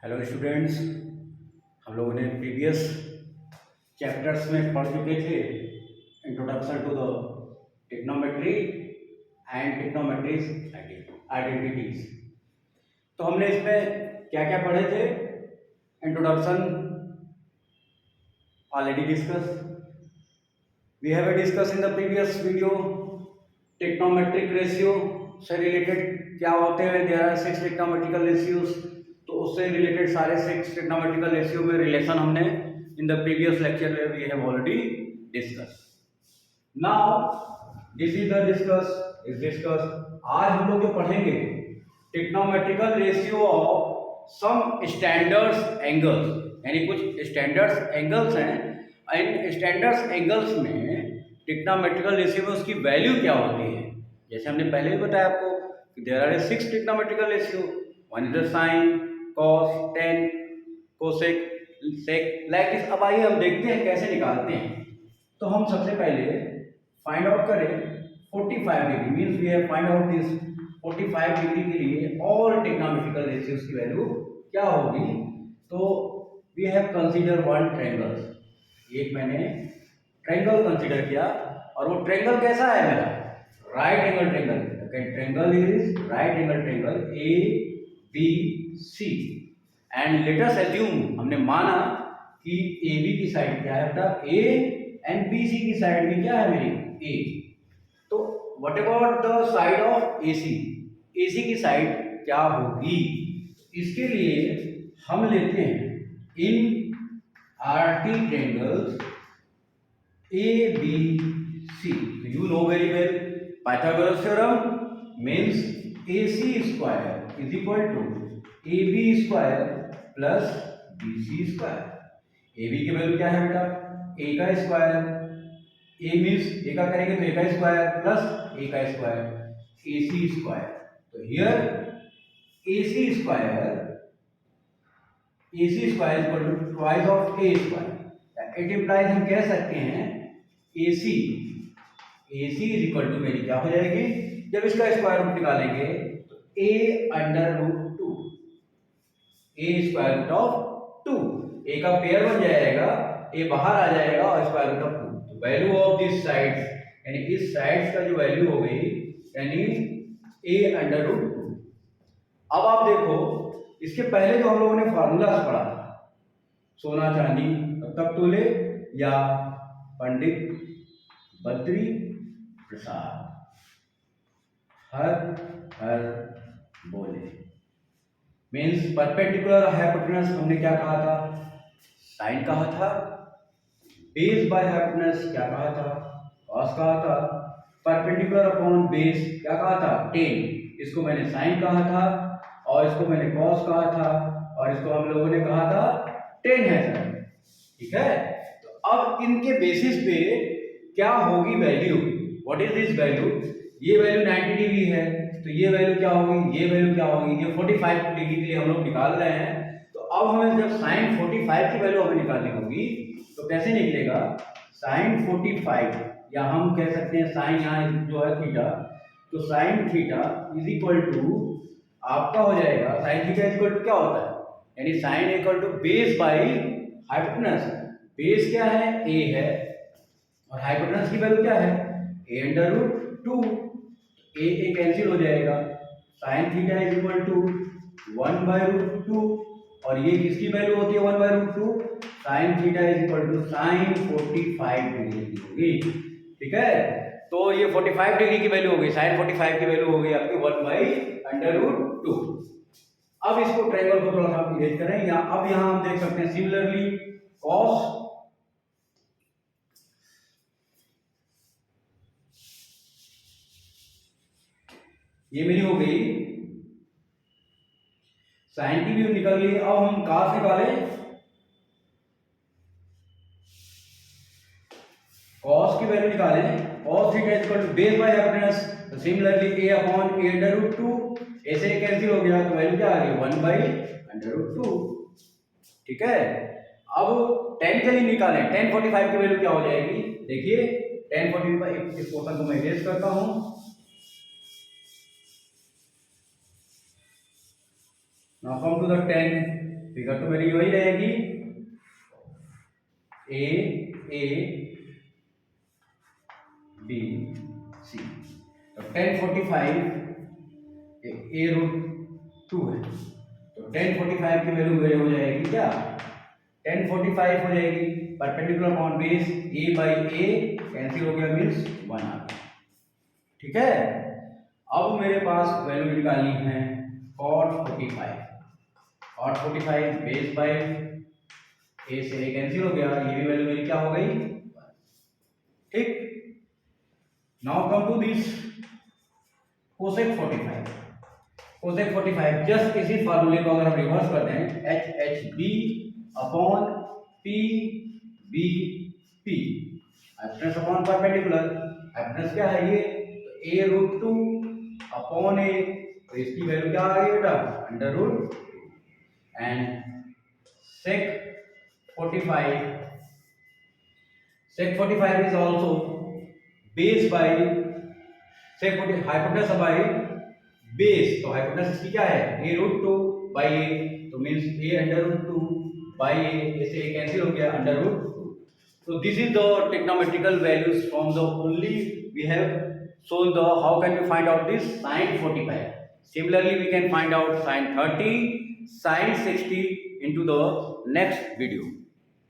Hello students, हम लोगों ने प्रीवियस चैप्टर्स में पढ़ चुके थे introduction to the trigonometry and trigonometries identities. तो हमने इसमें क्या क्या पढ़े थे? Introduction already discuss, we have discuss in the previous video trigonometric ratio से रिलेटेड क्या होते हैं। देयर आर 6 टिग्नोमेट्रिकल रेशियोज, तो उससे रिलेटेड सारे 6 ट्रिग्नोमेट्रिकल रेशियो में रिलेशन हमने इन द प्रीवियस लेक्चर में we have already discuss. Now this is the discuss. आज हम लोग जो पढ़ेंगे trigonometrical ratio of some standards angles, यानी कुछ स्टैंडर्ड्स एंगल्स हैं। इन स्टैंडर्ड्स एंगल्स में ट्रिग्नोमेट्रिकल रेशियो में उसकी वैल्यू क्या होती है। जैसे हमने पहले भी बताया आपको कि there are 6 trigonometrical ratio, one is the sine, cos, tan, cosec, sec, like this. अब आइए हम देखते हैं कैसे निकालते हैं। तो हम सबसे पहले फाइंड आउट करें 45 degree, means we have find out this 45 degree के लिए ऑल ट्रिग्नोमेट्रिकल रेशियोज की वैल्यू क्या होगी। तो we have consider one triangle, एक मैंने ट्रायंगल कंसीडर किया और वो ट्रायंगल कैसा है मेरा? Right angle triangle. Triangle is right angle triangle A B C and let us assume, हमने माना कि ए बी की साइड क्या है बेटा? ए एंड बी सी की साइड भी क्या है मेरी? ए। तो what about the side of A C? A C की साइड क्या होगी? इसके लिए हम लेते हैं in R T triangles A B C. You know very well Pythagoras theorem means A C square is equal to A B square plus B C square. A B की value क्या है बेटा? ए का स्क्वायर, ए means ए का करेंगे तो ए का square plus A का स्क्वायर, ए सी स्क्वायर। तो here A C square is equal to twice of A square. It implies हम कह सकते हैं A C is equal to मेरी क्या हो जाएगी? जब इसका स्क्वायर रूट निकालेंगे तो A under root 2, A square root of 2, A का पेयर बन जाएगा, ए बाहर आ जाएगा और स्क्वायर रूट ऑफ 2। तो वैल्यू ऑफ दिस साइड्स, यानी इस साइड्स का जो वैल्यू हो गई यानी ए अंडर रूट 2। अब आप देखो, इसके पहले जो हम लोगों ने फार्मूला पढ़ा था, सोना चांदी तब तोले या पंडित बद्री प्रसाद हर हर बोले, मीन्स परपेंडिकुलर हाइपोटेनस हमने क्या कहा था? साइन कहा था। बेस बाय हाइपोटेनस क्या कहा था? कॉस कहा था। परपेंडिकुलर अपॉन बेस क्या कहा था? टेन। इसको मैंने साइन कहा था और इसको मैंने कॉस कहा था और इसको हम लोगों ने कहा था टेन है सर, ठीक है। तो अब इनके बेसिस पे क्या होगी value? What is this value? ये वैल्यू 90 डिग्री है, तो ये वैल्यू क्या होगी? ये वैल्यू क्या होगी? ये 45 डिग्री के लिए हम लोग निकाल रहे हैं। तो अब हमें जब साइन 45 की वैल्यू हमें निकालनी होगी तो कैसे निकलेगा? साइन 45 या हम कह सकते हैं साइन यहाँ जो है थीटा, तो sine theta is equal to आपका हो जाएगा, sine theta is equal to क्या होता है? यानी sine equal to base by hypotenuse. Base क्या है? ए है और हाइपोटेनस की वैल्यू क्या है? A under root 2। A cancel हो जाएगा, sine theta is equal to 1 by root 2 और ये किसकी वैल्यू होती है? 1 by root 2। Sine theta is equal to sine 45 degree की होगी, ठीक है। तो ये 45 डिग्री की वैल्यू हो गई, साइन 45 की वैल्यू हो गई आपकी 1 बाई अंडर रूट 2। अब इसको ट्रायंगल को थोड़ा सा इरेज करें, या अब यहां हम देख सकते हैं सिमिलरली कॉस ये मेरी हो गई, साइन की भी निकल गई। अब हम कॉस निकालें, कॉस की वैल्यू निकालें। Cos theta is equal to base by hypotenuse, तो similarly a upon a under root 2, a से कैंसिल हो गया तो वैल्यू क्या आ गई? 1 बाय अंडर रूट 2, ठीक है। अब 10 के लिए निकालें, 10 45 की वैल्यू क्या हो जाएगी? देखिए 10 45, इस पोर्शन को मैं इरेज करता हूं। Now come to the 10 figure तो मेरी वही रहेगी, ए बी सी। तो 1045 a√2 है, तो 1045 की वैल्यू मेरे हो जाएगी क्या, 1045 हो जाएगी। Perpendicular upon base a by a cancel हो गया, मीन्स 1 आ गया। ठीक है, अब मेरे पास वैल्यू निकालनी है cot 45। cot 45 base by a से a कैंसिल हो गया, ये भी वैल्यू मेरी क्या हो गई, ठीक। Now come to this cosec 45। cosec 45 just इसी फार्मूले को अगर हम रिवर्स करते हैं, HHB upon PBP, hypotenuse upon perpendicular. Hypotenuse क्या है ये, तो a√2 अपॉन a, तो इसकी वैल्यू क्या आ गई बेटा, √2। And sec 45 is also base by sec 40 hypotenuse by base, तो हाइपोटेनस इसकी क्या है, a√2 बाई a, तो मींस a √2 बाई a, जैसे a कैंसिल हो गया, √2। so this is the trigonometrical values from the only we have shown the how can we find out this sin 45. Similarly we can find out sin 30, sin 60 into the next video.